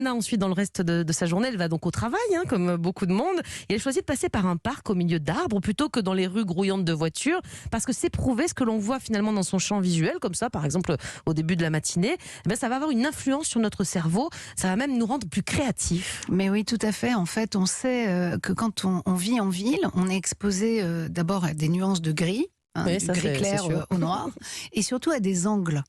Ensuite, dans le reste de sa journée, elle va donc au travail, comme beaucoup de monde. Et elle choisit de passer par un parc au milieu d'arbres plutôt que dans les rues grouillantes de voitures, parce que c'est prouvé, ce que l'on voit finalement dans son champ visuel, comme ça, par exemple, au début de la matinée, ça va avoir une influence sur notre cerveau. Ça va même nous rendre plus créatifs. Mais oui, tout à fait. En fait, on sait que quand on vit en ville, on est exposé d'abord à des nuances de gris. Oui, Du ça, gris clair au noir, et surtout à des angles.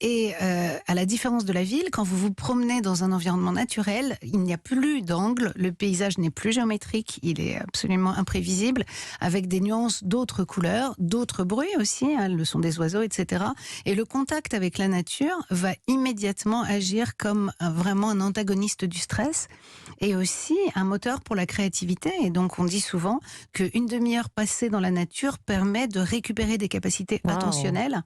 Et à la différence de la ville, quand vous vous promenez dans un environnement naturel, il n'y a plus d'angle, le paysage n'est plus géométrique, il est absolument imprévisible, avec des nuances d'autres couleurs, d'autres bruits aussi, le son des oiseaux, etc. Et le contact avec la nature va immédiatement agir comme vraiment un antagoniste du stress et aussi un moteur pour la créativité. Et donc on dit souvent qu'une demi-heure passée dans la nature permet de récupérer des capacités attentionnelles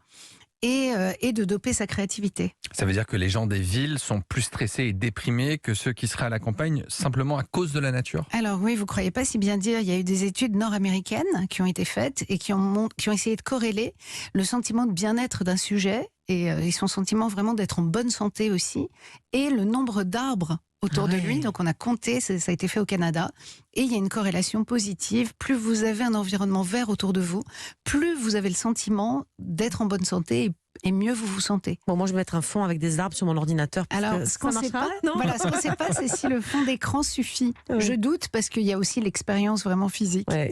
et de doper sa créativité. Ça veut dire que les gens des villes sont plus stressés et déprimés que ceux qui seraient à la campagne, simplement à cause de la nature? Alors oui, vous ne croyez pas si bien dire, il y a eu des études nord-américaines qui ont été faites et qui ont essayé de corréler le sentiment de bien-être d'un sujet et son sentiment vraiment d'être en bonne santé aussi, et le nombre d'arbres autour de lui. Donc on a compté, ça a été fait au Canada, et il y a une corrélation positive. Plus vous avez un environnement vert autour de vous, plus vous avez le sentiment d'être en bonne santé et mieux vous vous sentez. Bon, moi je vais mettre un fond avec des arbres sur mon ordinateur. Alors, ce qu'on ne sait pas, c'est si le fond d'écran suffit. Je doute, parce qu'il y a aussi l'expérience vraiment physique. Ouais.